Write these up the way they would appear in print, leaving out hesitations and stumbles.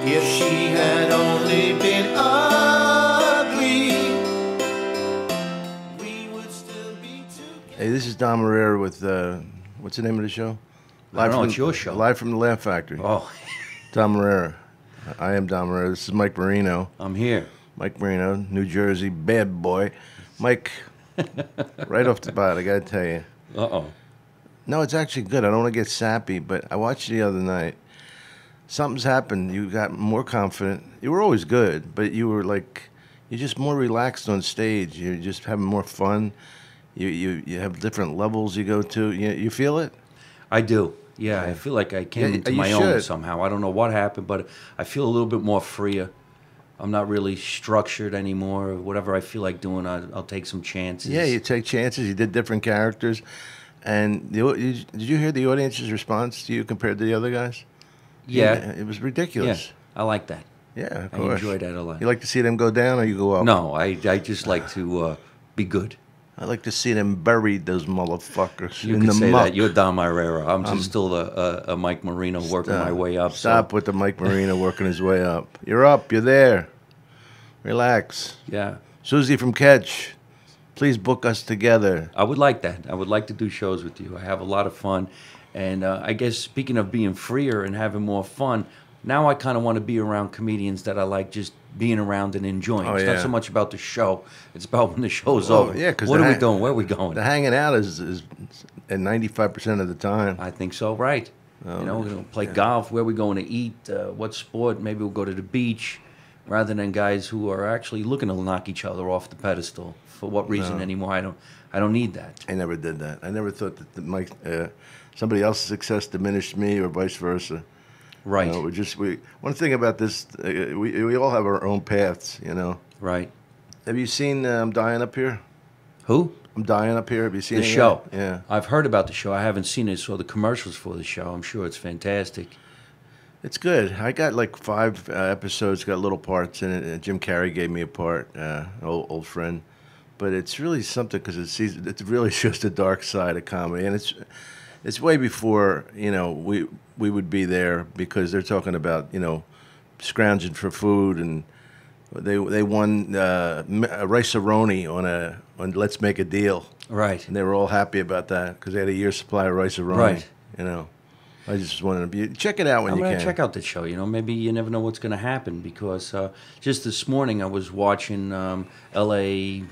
If she had only been ugly, we would still be together. Hey, this is Dom Irrera with, what's the name of the show? I don't know, it's your show. Live from the Laugh Factory. Oh, Dom Irrera. I am Dom Irrera. This is Mike Marino. I'm here. Mike Marino, New Jersey, bad boy. Mike, right off the bat, I got to tell you. Uh-oh. No, it's actually good. I don't want to get sappy, but I watched it the other night. Something's happened. You got more confident. You were always good, but you were like, you're just more relaxed on stage. You're just having more fun. You have different levels you go to. You feel it? I do. Yeah, I feel like I came into my own somehow. I don't know what happened, but I feel a little bit more freer. I'm not really structured anymore. Whatever I feel like doing, I'll take some chances. Yeah, you take chances. You did different characters. And did you hear the audience's response to you compared to the other guys? Yeah. It was ridiculous. Yeah, I like that. Yeah, of I course. enjoy that a lot. You like to see them go down or you go up? No, I just like to be good. I like to see them buried, those motherfuckers. You in can the say muck. that. You're Dom Irrera. I'm just still a Mike Marino working my way up. Stop with the Mike Marino working his way up. You're up. You're there. Relax. Yeah. Susie from Catch, please book us together. I would like that. I would like to do shows with you. I have a lot of fun. And I guess speaking of being freer and having more fun, now I kind of want to be around comedians that I like just being around and enjoying. Oh, It's yeah. not so much about the show. It's about when the show's over. Yeah, 'cause what are we doing? Where are we going? The hanging out is at 95% of the time. I think so, right. Oh, we're going to play golf. Where are we going to eat? What sport? Maybe we'll go to the beach. Rather than guys who are actually looking to knock each other off the pedestal. For what reason anymore? I don't need that. I never did that. I never thought that somebody else's success diminished me or vice versa. Right. One thing about this, we all have our own paths, you know. Right. Have you seen I'm Dying Up Here? Who? I'm Dying Up Here. Have you seen The it show. yet? Yeah. I've heard about the show. I haven't seen it. Saw the commercials for the show. I'm sure it's fantastic. It's good. I got like 5 episodes, got little parts in it. Jim Carrey gave me a part, old friend. But it's really something because it really shows the dark side of comedy. And it's way before, we would be there because they're talking about, scrounging for food. And they won a rice-a-roni on Let's Make a Deal. Right. And they were all happy about that because they had a year's supply of rice-a-roni. Right. I just wanted to check it out when you can. I'm gonna check out the show. Maybe you never know what's gonna happen because just this morning I was watching L.A.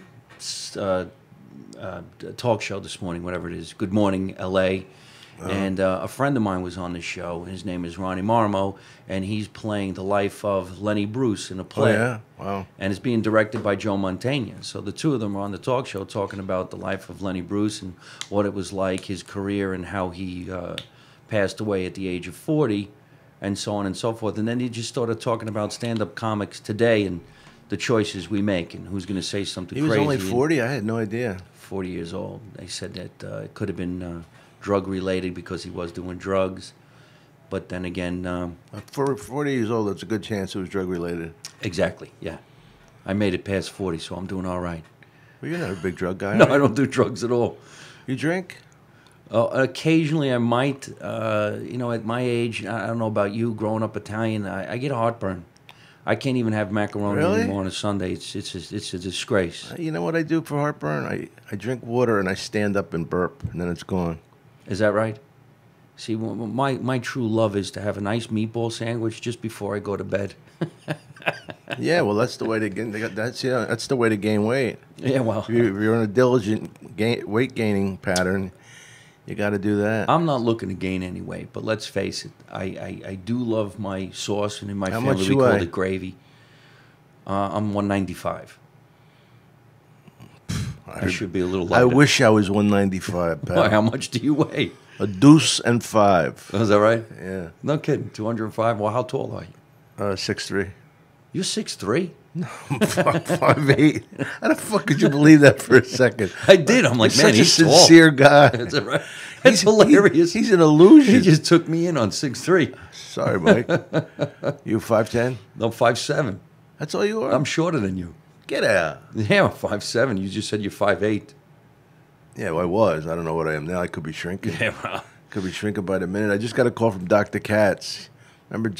Talk show this morning, whatever it is. Good Morning L.A. And a friend of mine was on the show. His name is Ronnie Marmo, and he's playing the life of Lenny Bruce in a play. Oh, yeah? Wow. And it's being directed by Joe Mantegna. So the two of them are on the talk show talking about the life of Lenny Bruce and what it was like, his career, and how he passed away at the age of 40, and so on and so forth. And then he just started talking about stand-up comics today and the choices we make and who's going to say something crazy. He was only 40? I had no idea. 40 years old. They said that it could have been drug-related because he was doing drugs. But then again... For 40 years old, it's a good chance it was drug-related. Exactly, yeah. I made it past 40, so I'm doing all right. Well, you're not a big drug guy, No, right? I don't do drugs at all. You drink? Occasionally I might. At my age, I don't know about you, growing up Italian, I get heartburn. I can't even have macaroni anymore on a Sunday. It's a disgrace. You know what I do for heartburn? I drink water and I stand up and burp, and then it's gone. Is that right? See, my true love is to have a nice meatball sandwich just before I go to bed. Yeah, well, that's the way to gain. That's the way to gain weight. Yeah, well, If you're on a diligent weight gaining pattern, you got to do that. I'm not looking to gain any weight, but let's face it, I do love my sauce, and in my family we call it gravy. I'm 195. I should be a little lighter. I wish I was 195, pal. Why, how much do you weigh? A deuce and 5. Is that right? Yeah. No kidding. 205. Well, how tall are you? 6'3". You're 6'3"? 5'8". How the fuck could you believe that for a second? I did. I'm like, You're man, such he's a sincere guy. That's right. That's hilarious. He's an illusion. He just took me in on 6'3". Sorry, Mike. You 5'10"? No, 5'7". That's all you are? I'm shorter than you. Get out. Yeah, I'm 5'7". You just said you're 5'8". Yeah, well, I was. I don't know what I am now. I could be shrinking. Yeah, well. Could be shrinking by the minute. I just got a call from Dr. Katz. Remember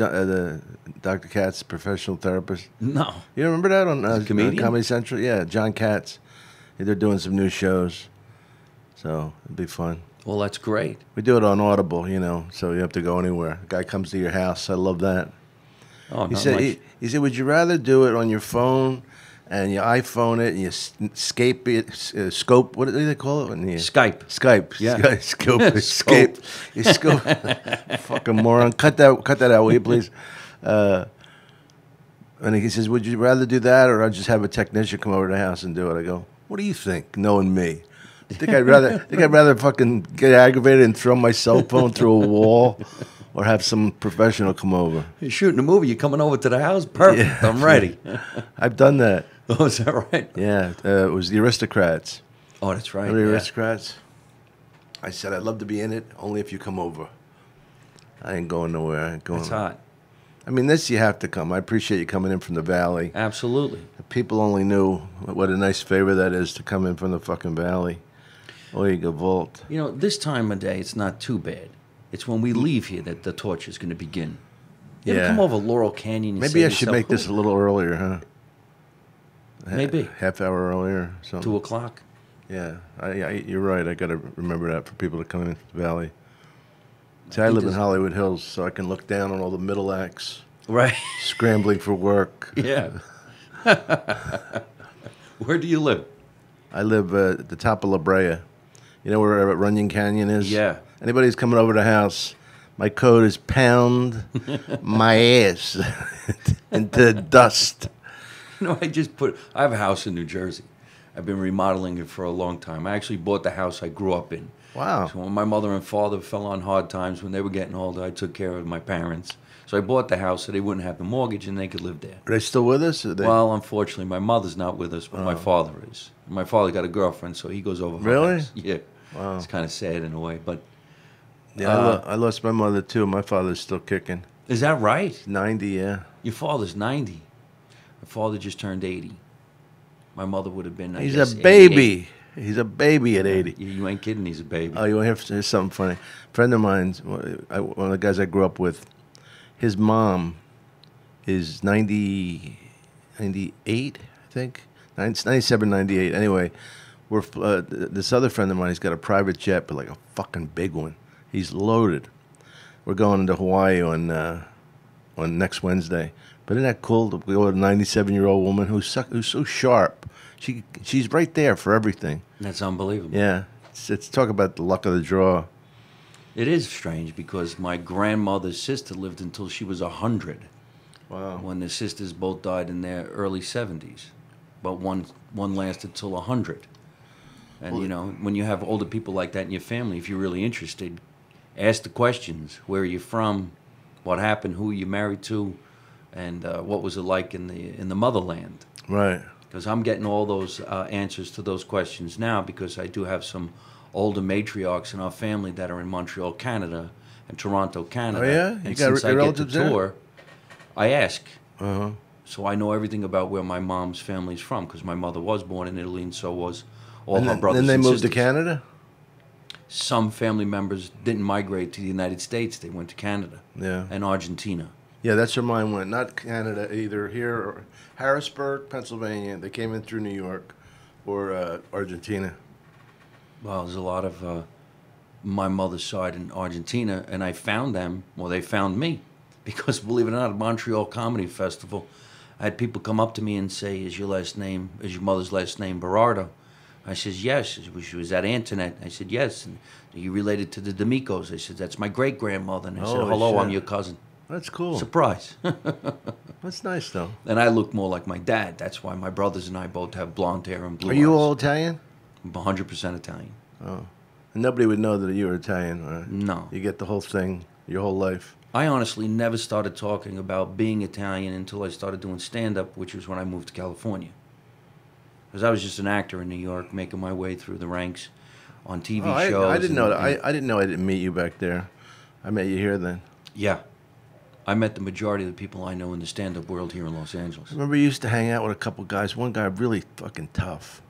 Dr. Katz, professional therapist. No. You remember that on comedian? Comedy Central? Yeah, John Katz. They're doing some new shows, so it'd be fun. Well, that's great. We do it on Audible, so you have to go anywhere. A guy comes to your house. I love that. Oh, He not said, much. he said, would you rather do it on your phone and you iPhone it and you scape it, scope, what do they call it? When you, Skype. Skype. Yeah. Scope. Escape. You scope. Fucking moron. Cut that out, will you, please? And he says, would you rather do that or I'll just have a technician come over to the house and do it? I go, what do you think, knowing me? Think I'd rather fucking get aggravated and throw my cell phone through a wall or have some professional come over? You're shooting a movie. You're coming over to the house? Perfect. Yeah. I'm ready. I've done that. Oh, is that right? Yeah, it was The Aristocrats. Oh, that's right. Remember The yeah. Aristocrats? I said, I'd love to be in it, only if you come over. I ain't going nowhere. I ain't going. That's hot. I mean, this you have to come. I appreciate you coming in from the Valley. Absolutely. People only knew what a nice favor that is to come in from the fucking Valley. Oh, you go vault. You know, this time of day, it's not too bad. It's when we leave here that the torture is going to begin. You ever Yeah. come over Laurel Canyon and Maybe say I to should yourself, make this a little earlier, huh? Maybe. Half hour earlier. So 2 o'clock? yeah, you're right. I got to remember that for people to come in from the Valley. See, I live in Hollywood Hills, so I can look down on all the middle acts Right. scrambling for work. Yeah. Where do you live? I live at the top of La Brea. You know where Runyon Canyon is? Yeah. Anybody who's coming over the house, my code is pound my ass into dust. You know, I have a house in New Jersey. I've been remodeling it for a long time. I actually bought the house I grew up in. Wow. So when my mother and father fell on hard times, when they were getting older, I took care of my parents. So I bought the house so they wouldn't have the mortgage and they could live there. Are they still with us? Or Well, unfortunately, my mother's not with us, but my father is. My father got a girlfriend, so he goes over her Really? house. Yeah. Wow. It's kind of sad in a way, but Yeah, I lost my mother too. My father's still kicking. is that right? 90, yeah. Your father's 90. My father just turned 80. My mother would have been, I He's guess, a baby. 88. He's a baby at 80. You ain't kidding, he's a baby. Oh, you want to hear something funny? A friend of mine, one of the guys I grew up with, his mom is 98, I think. 97, 98. Anyway, this other friend of mine, he's got a private jet, but like a fucking big one. He's loaded. We're going to Hawaii on next Wednesday. But isn't that cool to go with a 97-year-old woman who's so sharp? She's right there for everything. That's unbelievable. Yeah. It's talk about the luck of the draw. It is strange because my grandmother's sister lived until she was 100. Wow. When the sisters both died in their early 70s. But one lasted till 100. And, you know, when you have older people like that in your family, if you're really interested, ask the questions. Where are you from? What happened? Who are you married to? And what was it like in the motherland? Right. Because I'm getting all those answers to those questions now because I do have some older matriarchs in our family that are in Montreal, Canada, and Toronto, Canada. Oh, yeah? You And got since I get to relatives there? tour, I ask. Uh-huh. So I know everything about where my mom's family's from because my mother was born in Italy and so was all And her then, brothers then they and moved sisters. to Canada? Some family members didn't migrate to the United States. They went to Canada Yeah. and Argentina. Yeah, that's where mine went. Not Canada, either here or Harrisburg, Pennsylvania. They came in through New York or Argentina. Well, there's a lot of my mother's side in Argentina, and I found them, well, they found me. Because, believe it or not, at Montreal Comedy Festival, I had people come up to me and say, is your mother's last name Berardo? I says, yes. Was that Antoinette? I said, yes. And are you related to the D'Amicos? I said, that's my great-grandmother. And I said, Holy hello, I'm shit. your cousin. That's cool. Surprise. That's nice, though. And I look more like my dad. That's why my brothers and I both have blonde hair and blue Are you eyes. all Italian? I'm 100% Italian. Oh. And nobody would know that you were Italian, right? No. You get the whole thing, your whole life. I honestly never started talking about being Italian until I started doing stand-up, which was when I moved to California. Because I was just an actor in New York, making my way through the ranks on TV shows. I didn't know that. I didn't know I didn't meet you back there. I met you here then. Yeah. I met the majority of the people I know in the stand-up world here in Los Angeles. I remember you used to hang out with a couple guys. One guy really fucking tough.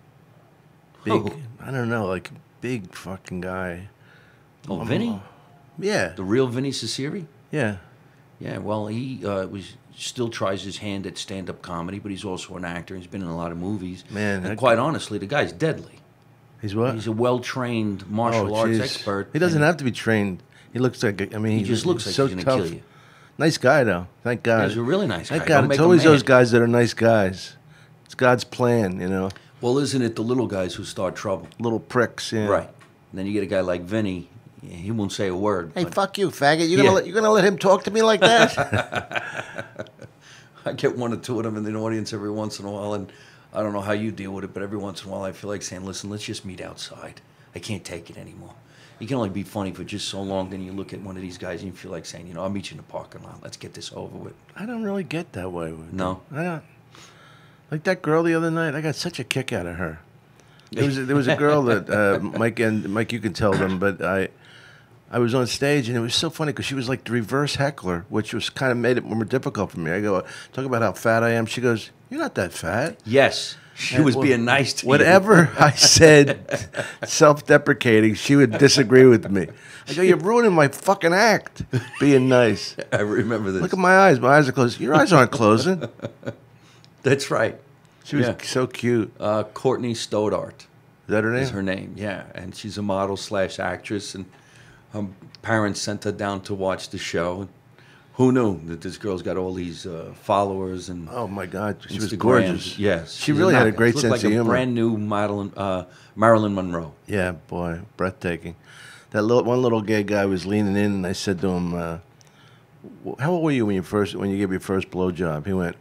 Big, Who? I don't know, like big fucking guy. Oh, Vinny? Yeah. The real Vinny Ciceri? Yeah. Yeah, well, he still tries his hand at stand-up comedy, but he's also an actor. He's been in a lot of movies. Man, and quite honestly, the guy's deadly. He's what? He's a well-trained martial arts jeez. expert. He doesn't have to be trained. He looks like, I mean, He just looks like so he's going tough. to kill you. Nice guy, though. Thank God. He's a really nice guy. Thank God. Don't It's make him always mad. those guys that are nice guys. It's God's plan, you know. Well, isn't it the little guys who start trouble? Little pricks, yeah. Right. And then you get a guy like Vinny. He won't say a word. Hey, but fuck you, faggot. Yeah. You're gonna let him talk to me like that? I get one or two of them in the audience every once in a while, and I don't know how you deal with it, but every once in a while I feel like saying, listen, let's just meet outside. I can't take it anymore. You can only be funny for just so long, then you look at one of these guys and you feel like saying, you know, I'll meet you in the parking lot. Let's get this over with. I don't really get that way. No? I don't. Like that girl the other night, I got such a kick out of her. There was a girl that Mike, you can tell them, but I was on stage and it was so funny because she was like the reverse heckler, which was kind of made it more difficult for me. I go, talk about how fat I am. She goes, you're not that fat. Yes. She was being nice to you. Whatever I said, self-deprecating, she would disagree with me. I go, you're ruining my fucking act, being nice. I remember this. Look at my eyes. My eyes are closed. Your eyes aren't closing. That's right. She was so cute. Courtney Stoddart. Is that her name? Is her name, yeah. And she's a model / actress, and her parents sent her down to watch the show. Who knew that this girl's got all these followers and Oh my God, she was Instagrams. gorgeous. Yes, she really had a great she sense looked of like humor. a brand new Marilyn Monroe. Yeah, boy, breathtaking. That one little gay guy was leaning in, and I said to him, "How old were you when you gave your first blowjob?" He went,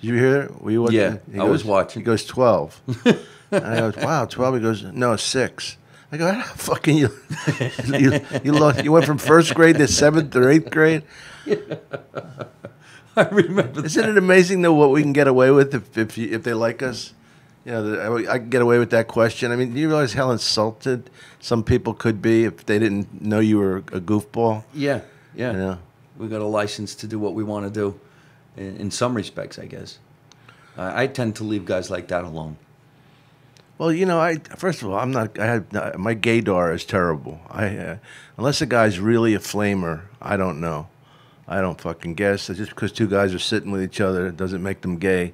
"Did you hear it? Were you watching?" Yeah, He I was watching. He goes, 12. And I go, "Wow, 12." He goes, "No, 6." I go, "How fucking you you went from first grade to 7th or 8th grade?" I remember. Isn't it amazing though what we can get away with if they like us? You know, I can get away with that question. I mean, do you realize how insulted some people could be if they didn't know you were a goofball? Yeah, yeah. You know? We got a license to do what we want to do, in some respects, I guess. I tend to leave guys like that alone. Well, you know, first of all, I'm not. My gaydar is terrible. Unless a guy's really a flamer, I don't know. I don't fucking guess. Just because two guys are sitting with each other doesn't make them gay.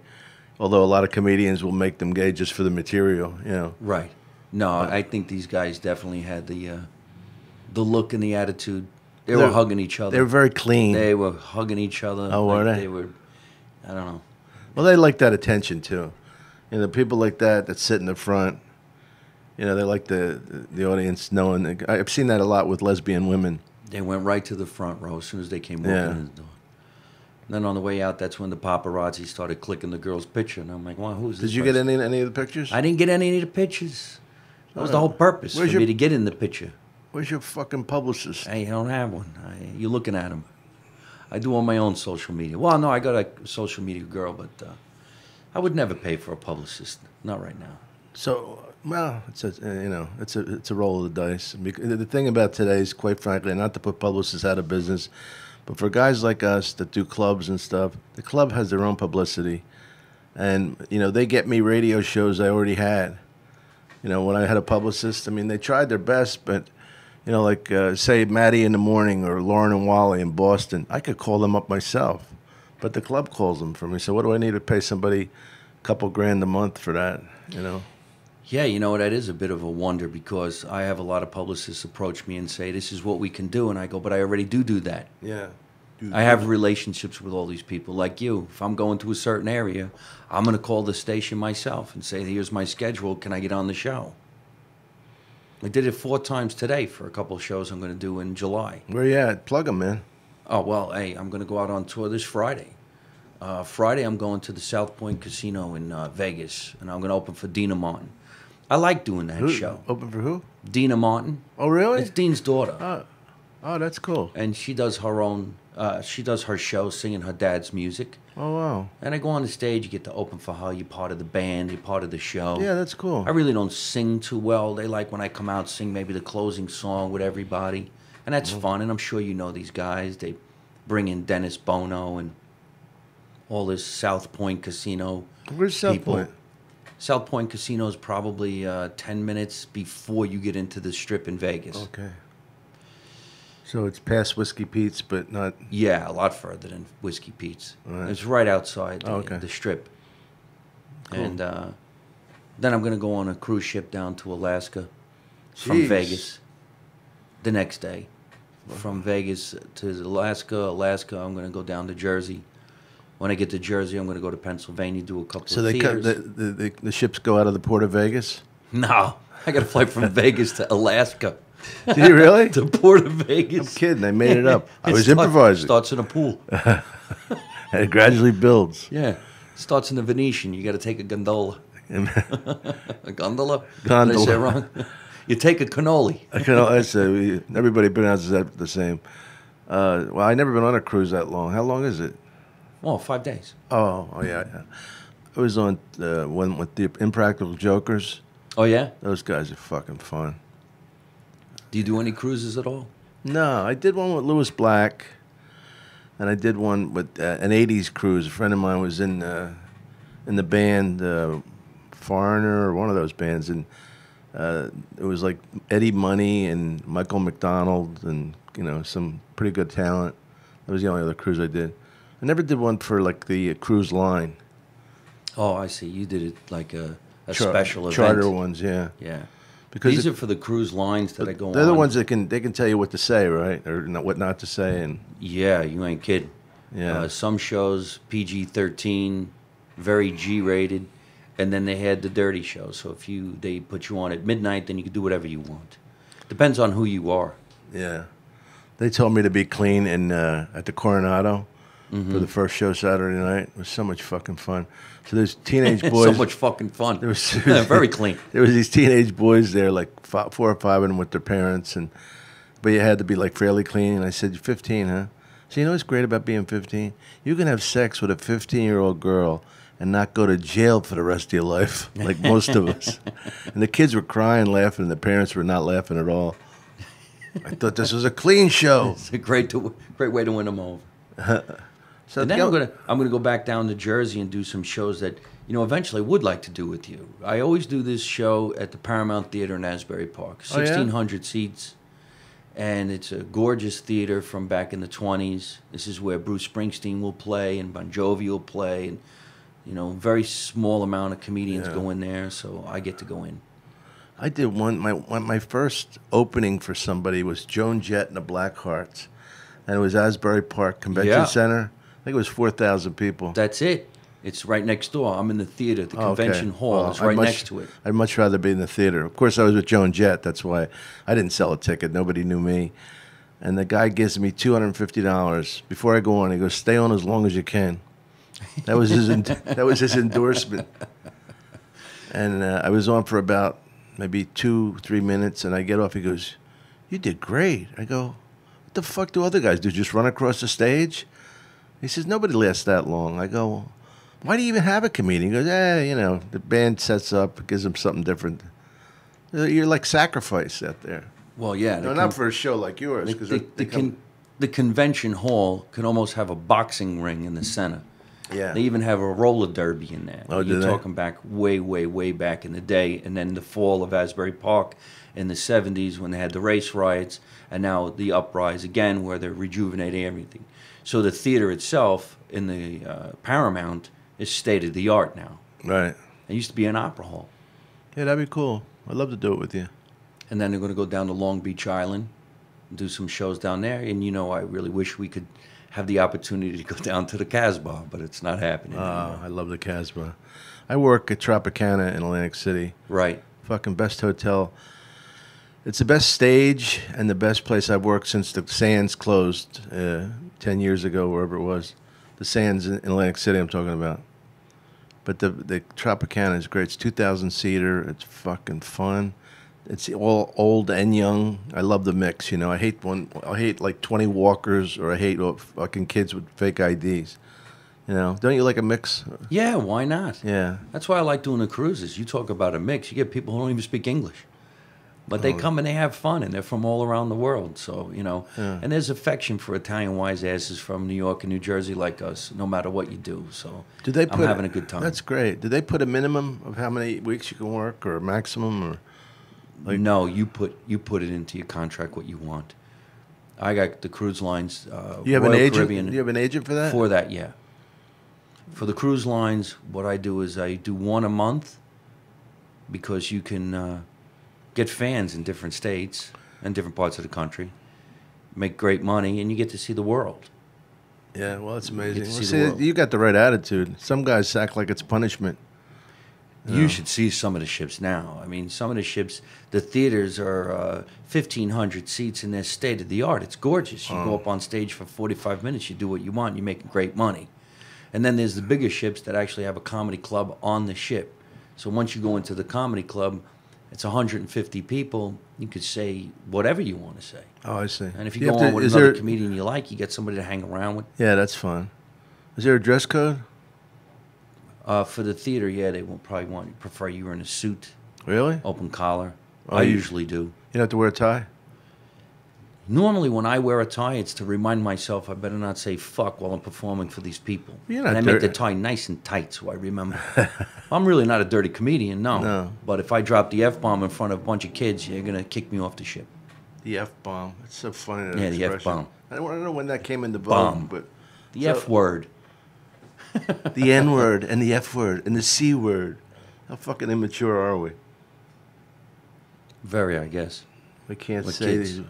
Although a lot of comedians will make them gay just for the material, you know. Right. No, I think these guys definitely had the look and the attitude. They were hugging each other. They were very clean. They were hugging each other. Oh, were they? They were, I don't know. Well, they like that attention too. You know, people like that sit in the front. You know, they like the audience knowing. I've seen that a lot with lesbian women. They went right to the front row as soon as they came walking Yeah. in the door. And then on the way out, that's when the paparazzi started clicking the girl's picture. And I'm like, well, who's this Did you get person? any of the pictures? I didn't get any of the pictures. That was the whole purpose for Where's me your- to get in the picture. Where's your fucking publicist? I don't have one. You're looking at him. I do on my own social media. Well, no, I got a social media girl, but I would never pay for a publicist. Not right now. So, well, it's a roll of the dice. The thing about today is, quite frankly, not to put publicists out of business, but for guys like us that do clubs and stuff, the club has their own publicity, and you know they get me radio shows I already had. You know, when I had a publicist, I mean, they tried their best, but you know, like say Maddie in the Morning or Lauren and Wally in Boston, I could call them up myself, but the club calls them for me. So what do I need to pay somebody a couple grand a month for that? You know. Yeah, you know, that is a bit of a wonder because I have a lot of publicists approach me and say, this is what we can do. And I go, but I already do that. Yeah. I have relationships with all these people like you. If I'm going to a certain area, I'm going to call the station myself and say, here's my schedule. Can I get on the show? I did it 4 times today for a couple of shows I'm going to do in July. Where you at? Plug them, man. Oh, well, hey, I'm going to go out on tour this Friday. Friday, I'm going to the South Point Casino in Vegas, and I'm going to open for Dina Martin. I like doing that show. Open for who? Dina Martin. Oh, really? It's Dean's daughter. Oh, that's cool. And she does her own, she does her show singing her dad's music. Oh, wow. And I go on the stage, you get to open for her, you're part of the band, you're part of the show. Yeah, that's cool. I really don't sing too well. They like when I come out, sing maybe the closing song with everybody. And that's fun, and I'm sure you know these guys. They bring in Dennis Bono and all this South Point Casino Where's South people. Point? South Point Casino is probably 10 minutes before you get into the Strip in Vegas. Okay. So it's past Whiskey Pete's, but not. Yeah, a lot further than Whiskey Pete's. Right. It's right outside Oh, okay. the strip. Cool. And then I'm going to go on a cruise ship down to Alaska from Jeez. Vegas the next day. From Vegas to Alaska. Alaska, I'm going to go down to Jersey. When I get to Jersey, I'm going to go to Pennsylvania, do a couple So of they cut, theaters. the ships go out of the port of Vegas. No, I got to fly from Vegas to Alaska. Did you really? To Port of I'm Vegas. kidding. I made it up. I It was improvising. Starts in a pool. And it gradually builds. Yeah. Starts in the Venetian. You got to take a gondola. A gondola? Gondola. Did I say it wrong? You take a cannoli. Everybody pronounces that the same. Well, I never been on a cruise that long. How long is it? Oh, 5 days. Oh, yeah. I was on one with the Impractical Jokers. Oh, yeah? Those guys are fucking fun. Do you do any cruises at all? No, I did one with Lewis Black, and I did one with an '80s cruise. A friend of mine was in the band Foreigner or one of those bands, and it was like Eddie Money and Michael McDonald and some pretty good talent. That was the only other cruise I did. I never did one for like the cruise line. Oh, I see. You did it like a special event. Charter ones, yeah. Yeah. Because These are for the cruise lines that I go on. They're the ones that can tell you what to say, right, or what not to say, and Yeah, you ain't kidding. yeah. Some shows PG-13, very G-rated, and then they had the dirty show. So if they put you on at midnight, then you can do whatever you want. Depends on who you are. Yeah, they told me to be clean at the Coronado for the first show Saturday night. It was so much fucking fun. So there's teenage boys. So much fucking fun. There was Very clean. There was these teenage boys there, like 4 or 5 of them with their parents, but you had to be like fairly clean. And I said, "You're 15, huh?" So you know what's great about being 15? You can have sex with a 15-year-old girl and not go to jail for the rest of your life, like most of us. And the kids were crying, laughing, and the parents were not laughing at all. I thought this was a clean show. It's a great way to win them over. So And then I'm gonna go back down to Jersey and do some shows that eventually would like to do with you. I always do this show at the Paramount Theater in Asbury Park, Oh, yeah? 1,600 seats, and it's a gorgeous theater from back in the 20s. This is where Bruce Springsteen will play and Bon Jovi will play, and very small amount of comedians go in there, so I get to go in. I did one. My first opening for somebody was Joan Jett and the Blackhearts, and it was Asbury Park Convention Center. I think it was 4,000 people. That's it. It's right next door. I'm in the theater. The convention hall Well, is right next to it. I'd much rather be in the theater. Of course, I was with Joan Jett. That's why I didn't sell a ticket. Nobody knew me. And the guy gives me $250 before I go on. He goes, "Stay on as long as you can." That was his endorsement. And I was on for about maybe 2-3 minutes, and I get off. He goes, "You did great." I go, "What the fuck do other guys do? Just run across the stage?" He says, "Nobody lasts that long." I go, "Well, why do you even have a comedian?" He goes, the band sets up, gives them something different. You're like Sacrifice out there. Well, yeah. No, not for a show like yours. The convention hall can almost have a boxing ring in the center. Yeah. They even have a roller derby in there. Oh, do You're they? talking back way, way, way back in the day, and then the fall of Asbury Park in the 70s when they had the race riots, and now the uprise again where they're rejuvenating everything. So the theater itself in the Paramount is state-of-the-art now. Right. It used to be an opera hall. Yeah, that'd be cool. I'd love to do it with you. And then they're going to go down to Long Beach Island and do some shows down there. And, I really wish we could have the opportunity to go down to the Casbah, but it's not happening anymore. I love the Casbah. I work at Tropicana in Atlantic City. Right. Fucking best hotel. It's the best stage and the best place I've worked since the Sands closed 10 years ago, wherever it was. The Sands in Atlantic City I'm talking about. But the Tropicana is great. It's 2,000-seater. It's fucking fun. It's all old and young. I love the mix, I hate like 20 walkers, or I hate fucking kids with fake IDs. Don't you like a mix? Yeah, why not? Yeah. That's why I like doing the cruises. You talk about a mix. You get people who don't even speak English. But they come and they have fun, and they're from all around the world. So, and there's affection for Italian wise asses from New York and New Jersey like us, no matter what you do. So I'm having a good time. That's great. Did they put a minimum of how many weeks you can work, or a maximum, or? No, you put it into your contract what you want. I got the cruise lines. You have an Royal agent? Caribbean. You have an agent for that? For that, yeah. For the cruise lines, what I do is I do one a month because you can get fans in different states and different parts of the country, make great money, and you get to see the world. Yeah, well, it's amazing. to Well, see the world. you got the right attitude. Some guys act like it's punishment. You should see some of the ships now. I mean, some of the ships, the theaters are 1,500 seats, and they're state of the art. It's gorgeous. You go up on stage for 45 minutes, you do what you want, you make great money. And then there's the bigger ships that actually have a comedy club on the ship. So once you go into the comedy club, it's 150 people. You could say whatever you want to say. Oh, I see. And if you You go have on to- with is another there- comedian you like, you get somebody to hang around with. Yeah, that's fun. Is there a dress code? For the theater, yeah, they will probably prefer you in a suit, Really? open collar. Oh, I you- usually do. You don't have to wear a tie? Normally, when I wear a tie, it's to remind myself I better not say fuck while I'm performing for these people. You're not And I make dirty. the tie nice and tight so I remember. I'm really not a dirty comedian, no. No. But if I drop the F-bomb in front of a bunch of kids, you're going to kick me off the ship. The F-bomb. It's so funny. That Yeah, the expression. F-bomb. I don't know when that came into vogue, Bomb. but The So- F-word. the N-word and the F-word and the C-word. How fucking immature are we? Very, I guess. We can't With say kids. these.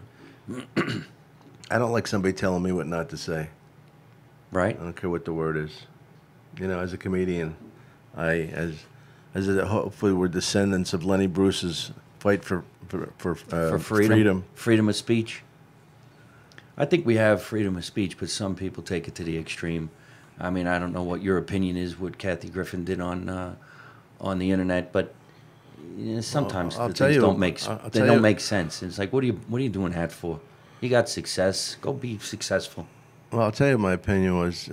I don't like somebody telling me what not to say. Right? I don't care what the word is. You know, as a comedian, hopefully we're descendants of Lenny Bruce's fight for freedom. Freedom of speech. I think we have freedom of speech, but some people take it to the extreme. I mean, I don't know what your opinion is, what Kathy Griffin did on the internet, but you know, sometimes I'll the tell things you- don't make I'll they tell don't you- make sense. It's like, what are you doing that for? You got success. Go be successful. Well, I'll tell you, my opinion was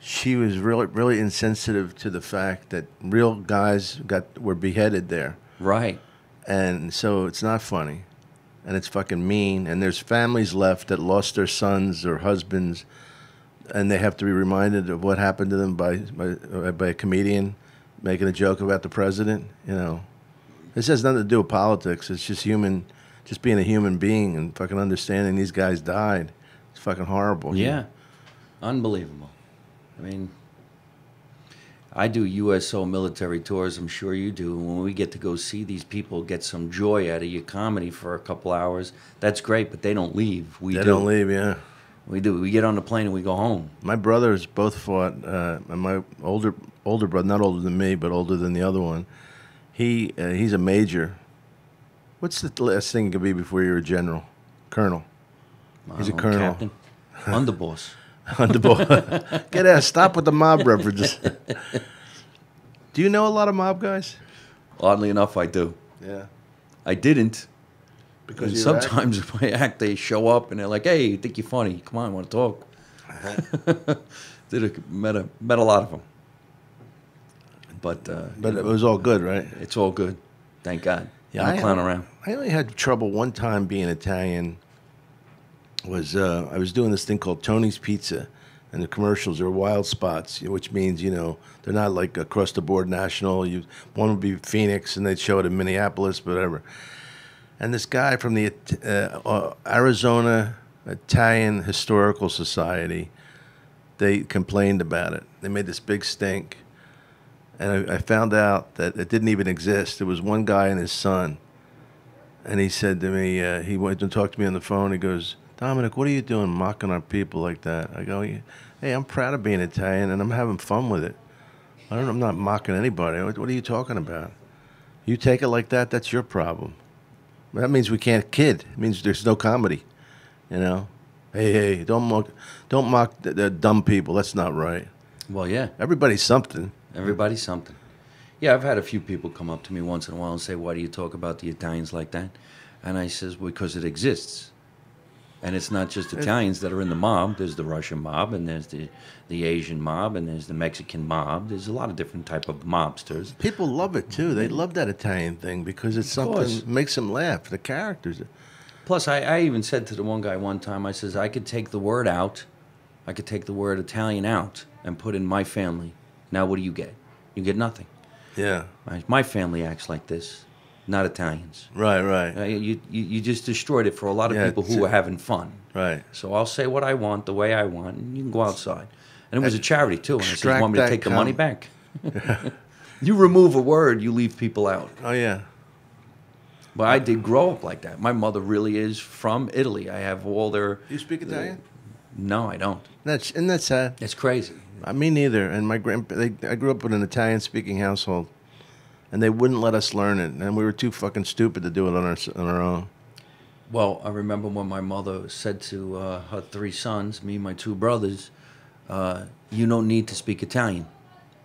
she was really insensitive to the fact that real guys were beheaded there, Right. and so it's not funny, and it's fucking mean. And there's families left that lost their sons or husbands, and they have to be reminded of what happened to them by a comedian making a joke about the president. You know, this has nothing to do with politics. It's just just being a human being and fucking understanding these guys died. It's fucking horrible. Yeah. Unbelievable. I mean, I do USO military tours. I'm sure you do. When we get to go see these people get some joy out of your comedy for a couple hours, that's great. But they don't leave. We They do. don't leave, yeah. We do. We get on the plane and we go home. My brothers both fought, and my older brother, not older than me, but older than the other one. He's a major. What's the last thing you could be before you're a general? Colonel. He's a colonel. Captain. Underboss. Underboss. Get out. Stop with the mob references. Do you know a lot of mob guys? Oddly enough, I do. Yeah. I didn't. Because And you sometimes if I act, they show up and they're like, "Hey, you think you're funny? Come on, want to talk?" Met a lot of them, but But it was all good, right? it's all good. Thank God. Yeah, I'm a clown around. I only had trouble one time being Italian. I was doing this thing called Tony's Pizza, and the commercials are wild spots, which means they're not like across the board national. One would be Phoenix, and they'd show it in Minneapolis, whatever. And this guy from the Arizona Italian Historical Society, they complained about it. They made this big stink. And I found out that it didn't even exist. There was one guy and his son. And he said to me, he went and talked to me on the phone. He goes, "Dominic, what are you doing mocking our people like that?" I go, "Hey, I'm proud of being Italian and I'm having fun with it. I'm not mocking anybody. What are you talking about? You take it like that, that's your problem. That means we can't kid. It means there's no comedy, Hey, don't mock the dumb people. That's not right. Well, yeah. Everybody's something. Everybody's something. Yeah, I've had a few people come up to me once in a while and say, "Why do you talk about the Italians like that?" And I says, "Because it exists. And it's not just Italians that are in the mob. There's the Russian mob, and there's the Asian mob, and there's the Mexican mob. There's a lot of different type of mobsters." People love it too. They love that Italian thing because it's something course. makes them laugh. The characters. Plus, I even said to the one guy one time, I says, "I could take the word out. I could take the word Italian out and put in my family. Now what do you get? You get nothing. Yeah. My family acts like this. not Italians. Right, right, You just destroyed it for a lot of Yeah, people who were having fun. right. So I'll say what I want, the way I want, and you can go outside. And it was a charity, too. And I said, you Extract want me to that take the money back? You remove a word, you leave people out. Oh yeah. But I did grow up like that. My mother really is from Italy. I have all their... You speak Italian? No, I don't. Isn't that sad? It's crazy. Me neither. And I grew up in an Italian-speaking household, and they wouldn't let us learn it, and we were too fucking stupid to do it on our own. Well, I remember when my mother said to her 3 sons, me and my 2 brothers, you don't need to speak Italian.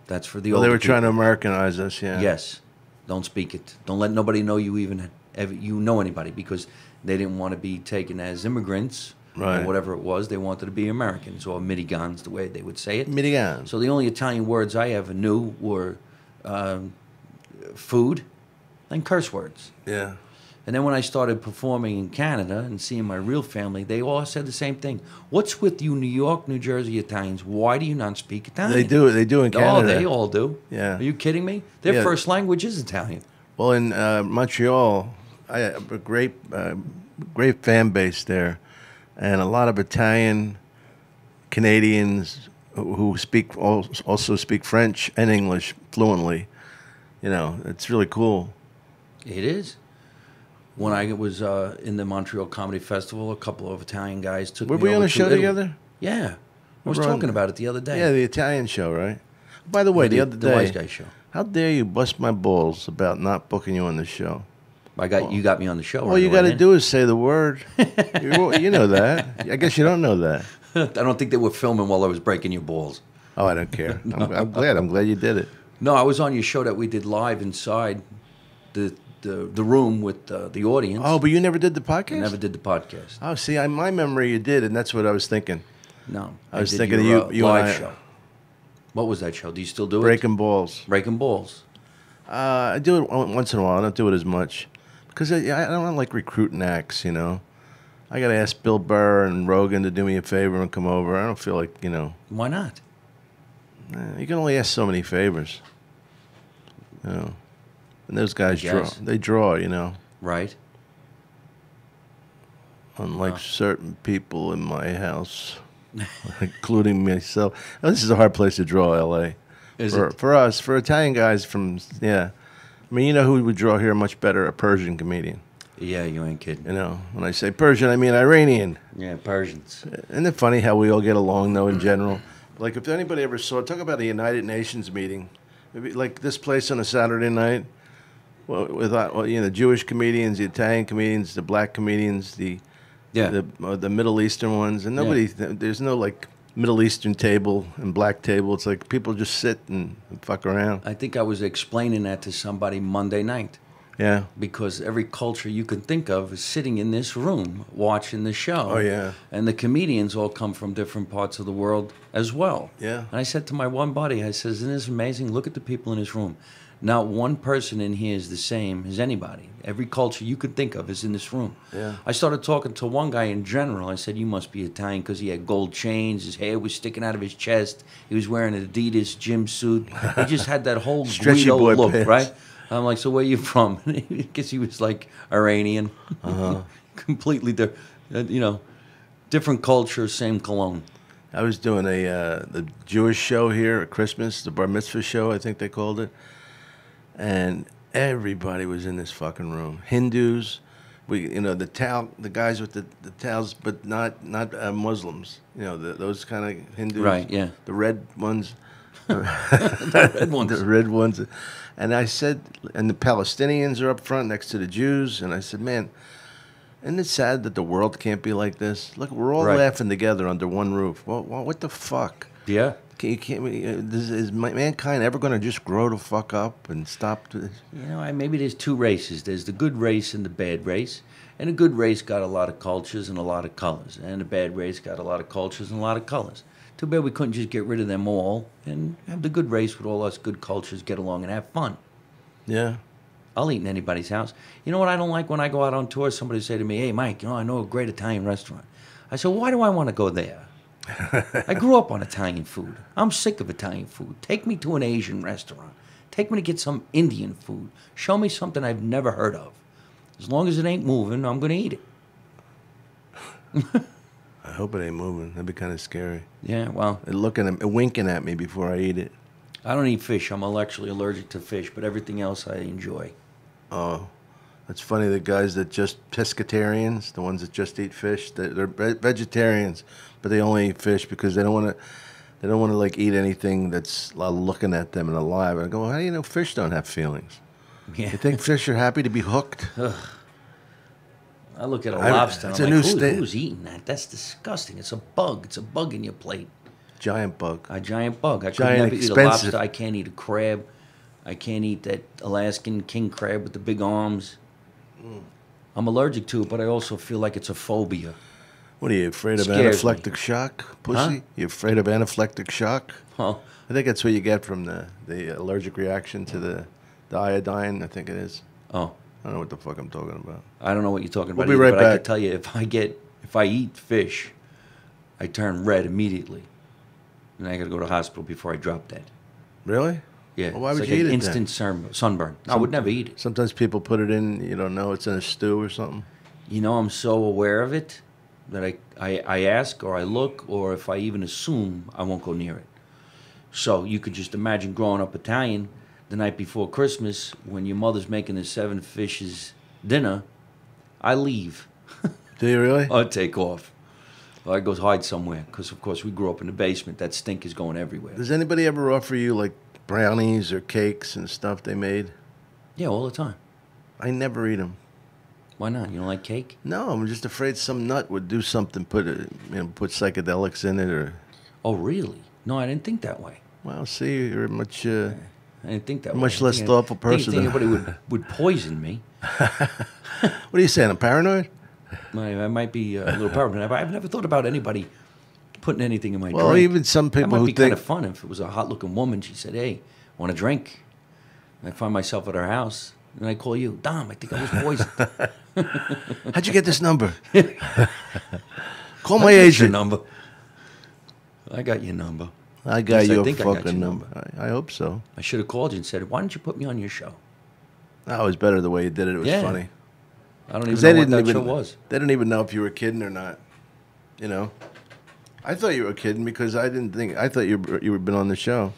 That's for the Well, older they were people. trying to Americanize us, yeah. Yes. Don't speak it. Don't let nobody know you even know anybody, because they didn't want to be taken as immigrants Right. or whatever it was. They wanted to be Americans, or Mitigans, the way they would say it. Mitigans. So the only Italian words I ever knew were food and curse words. Yeah. And then when I started performing in Canada and seeing my real family, they all said the same thing. What's with you New York, New Jersey Italians? Why do you not speak Italian? They do in Canada. Oh, they all do. Yeah. Are you kidding me? Their Yeah. first language is Italian. Well, in Montreal, I have a great fan base there, and a lot of Italian Canadians who also speak French and English fluently. You know, it's really cool. It is. When I was in the Montreal Comedy Festival, a couple of Italian guys took Were me we over on a to show Italy. together? Yeah. I was We're on- talking about it the other day. Yeah, the Italian show, right? By the way, the other The Wise day, Guy show. how dare you bust my balls about not booking you on the show? You got me on the show. All you got to do is say the word. You know that. I guess you don't know that. I don't think they were filming while I was breaking your balls. Oh, I don't care. I'm glad. I'm glad you did it. No, I was on your show that we did live inside the room with the audience. Oh, but you never did the I podcast? never did the podcast. Oh, see, my memory you did, and that's what I was thinking. No, I was did thinking of your, you live and I- show. What was that show? Do you still do it? Breaking balls. Breaking balls. I do it once in a while. I don't do it as much because I don't like recruiting acts. You know, I got to ask Bill Burr and Rogan to do me a favor and come over. I don't feel like Why not? you can only ask so many favors. You know, and those guys draw. guess. They draw. You know, Right. unlike certain people in my house, including myself. Oh, this is a hard place to draw, L.A. Is for, it? for us, for Italian guys from, yeah. I mean, you know who would draw here much better? A Persian comedian. Yeah, you ain't kidding. You know, when I say Persian, I mean Iranian. Yeah, Persians. Isn't it funny how we all get along, though, in general? Like, if anybody ever saw, talk about a United Nations meeting, maybe like this place on a Saturday night, with the Jewish comedians, the Italian comedians, the black comedians, the Middle Eastern ones, and nobody, there's no like Middle Eastern table and black table. It's like people just sit and fuck around. I think I was explaining that to somebody Monday night. Yeah. Because every culture you can think of is sitting in this room watching the show. Oh, yeah. And the comedians all come from different parts of the world as well. Yeah. And I said to my one buddy, I says, isn't this amazing? Look at the people in this room. Not one person in here is the same as anybody. Every culture you could think of is in this room. Yeah. I started talking to one guy in general. I said, you must be Italian because he had gold chains. His hair was sticking out of his chest. He was wearing an Adidas gym suit. He just had that whole Stretchy Guido boy look, pants. right? I'm like, so where you from? I guess he was like Iranian. Completely different culture, same cologne. I was doing the Jewish show here at Christmas, the Bar Mitzvah show, I think they called it. And everybody was in this fucking room. Hindus, the guys with the towels, but not Muslims. You know, those kind of Hindus. Right, yeah. The red ones. The red ones. The red ones. And I said, and the Palestinians are up front next to the Jews. And I said, man, isn't it sad that the world can't be like this? Look, we're all Right. laughing together under one roof. Well, what the fuck? Yeah. Is mankind ever going to just grow the fuck up and stop? Maybe there's two races. There's the good race and the bad race. And the good race got a lot of cultures and a lot of colors. And the bad race got a lot of cultures and a lot of colors. Too bad we couldn't just get rid of them all and have the good race with all us good cultures get along and have fun. Yeah. I'll eat in anybody's house. You know what I don't like when I go out on tour? Somebody say to me, hey, Mike, I know a great Italian restaurant. I said, why do I want to go there? I grew up on Italian food. I'm sick of Italian food. Take me to an Asian restaurant. Take me to get some Indian food. Show me something I've never heard of. As long as it ain't moving, I'm going to eat it. I hope it ain't moving. That'd be kind of scary. Yeah, well, They're looking at, winking at me before I eat it. I don't eat fish. I'm actually allergic to fish, but everything else I enjoy. Oh, that's funny. The guys that just pescatarians, the ones that just eat fish, they're vegetarians, but they only eat fish because they don't want to. They don't want to like eat anything that's looking at them and alive. I go, well, how do you know fish don't have feelings? Yeah. You think fish are happy to be hooked? I look at a lobster and it's I'm a like, new who's eating that? That's disgusting. It's a bug. It's a bug in your plate. Giant bug. A giant bug. I could Giant never eat a expensive. lobster. I can't eat a crab. I can't eat that Alaskan king crab with the big arms. I'm allergic to it, but I also feel like it's a phobia. What are you afraid of? Scares me. Anaphylactic shock, pussy? Huh? You afraid of anaphylactic shock? Well, I think that's what you get from the allergic reaction to the iodine. I think it is. oh, I don't know what the fuck I'm talking about. I don't know what you're talking We'll about be either, right but I back. can tell you if I eat fish, I turn red immediately. And I got to go to the hospital before I drop dead. Really? Yeah. Well, why it's would like you an eat it then? instant sunburn. I would never eat it. Sometimes people put it in. You don't know it's in a stew or something. You know, I'm so aware of it that I ask or I look, or if I even assume, I won't go near it. So you could just imagine growing up Italian, the night before Christmas, when your mother's making the 7 fishes dinner, I leave. Do you really? I take off. Or I go hide somewhere, because of course we grew up in the basement. That stink is going everywhere. Does anybody ever offer you like brownies or cakes and stuff they made? Yeah, all the time. I never eat them. Why not? You don't like cake? No, I'm just afraid some nut would do something, put psychedelics in it, or. Oh, really? No, I didn't think that way. Well, see, you're much I didn't think that way. much I less think- thoughtful I think person than- anybody would poison me. What are you saying? I'm paranoid? I might be a little paranoid, but I've never thought about anybody putting anything in my Well, drink. even some That people might who be kind think of fun if it was a hot-looking woman. She said, "Hey, want a drink?" And I find myself at her house, and I call you, Dom. I think I was poisoned. how'd you get this number? Call my I got your agent. number. I got your number. I got Yes, I your think I got fucking your number. I hope so. I should have called you and said, "Why don't you put me on your show?" That was better the way you did it. It was Yeah. funny. I don't 'Cause even know what that show was. They didn't even know if you were kidding or not. You know, I thought you were kidding because I thought you were been on the show.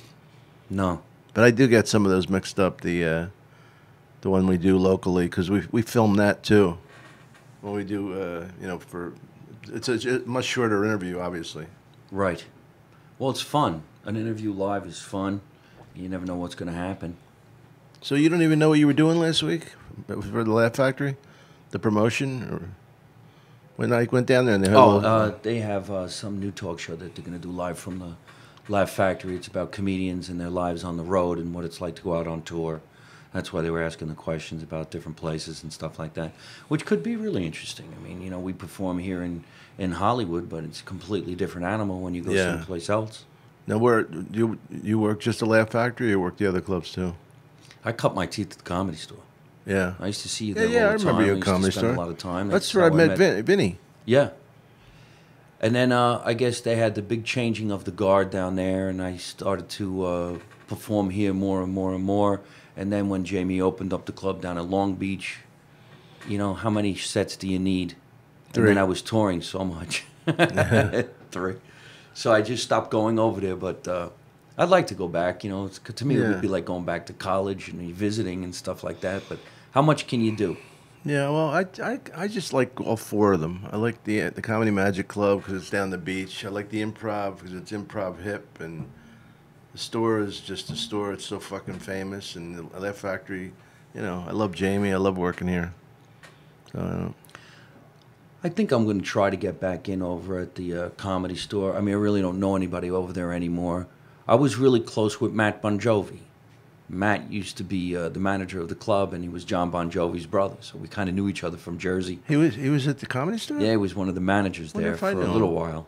No. But I do get some of those mixed up. The one we do locally, because we film that too. When we do, it's a much shorter interview, obviously. Right. Well, it's fun. An interview live is fun. You never know what's going to happen. So you don't even know what you were doing last week for the Laugh Factory, the promotion, or when I went down there and they had They have some new talk show that they're going to do live from the Laugh Factory. It's about comedians and their lives on the road and what it's like to go out on tour. That's why they were asking the questions about different places and stuff like that, which could be really interesting. I mean, we perform here in Hollywood, but it's a completely different animal when you go Yeah. someplace else. Now, where you work just the Laugh Factory, or you work the other clubs too? I cut my teeth at the Comedy Store. Yeah. I used to see you Yeah, there all I the time. remember you I at used to Comedy spend Store. a lot of time. That's where I how met Vinny. Yeah. And then I guess they had the big changing of the guard down there, and I started to perform here more and more and more. And then when Jamie opened up the club down at Long Beach, how many sets do you need? And 3. then I was touring so much. 3. So I just stopped going over there, but I'd like to go back. To me, it Yeah. would be like going back to college and visiting and stuff like that. But how much can you do? Yeah, well, I just like all 4 of them. I like the Comedy Magic Club because it's down the beach. I like the Improv because it's improv hip, and the store is just a store. It's so fucking famous, and the Laugh Factory. I love Jamie. I love working here. So I think I'm going to try to get back in over at the Comedy Store. I mean, I really don't know anybody over there anymore. I was really close with Matt Bon Jovi. Matt used to be the manager of the club, and he was John Bon Jovi's brother. So we kind of knew each other from Jersey. he was at the Comedy Store. Yeah, he was one of the managers Wonder there if for I a know little him. while.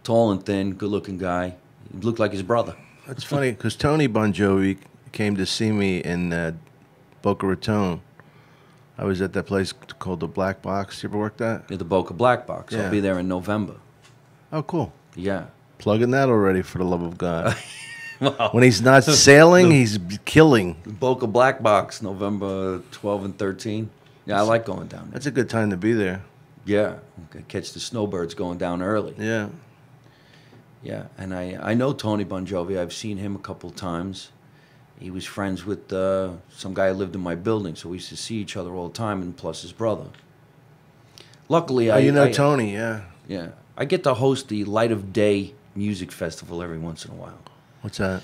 Tall and thin, good-looking guy. He looked like his brother. That's funny because Tony Bon Jovi came to see me in Boca Raton. I was at that place called the Black Box. You ever worked that? At the Boca Black Box. Yeah. I'll be there in November. Oh, cool. Yeah. Plugging that already, for the love of God. When he's not sailing, he's killing. Boca Black Box, November 12 and 13. Yeah, I like going down there. That's a good time to be there. Yeah, catch the snowbirds going down early. Yeah. Yeah, and I know Tony Bon Jovi. I've seen him a couple times. He was friends with some guy who lived in my building, so we used to see each other all the time, and plus his brother. Luckily, Oh, you know Tony, yeah. Yeah, I get to host the Light of Day Music Festival every once in a while. What's that?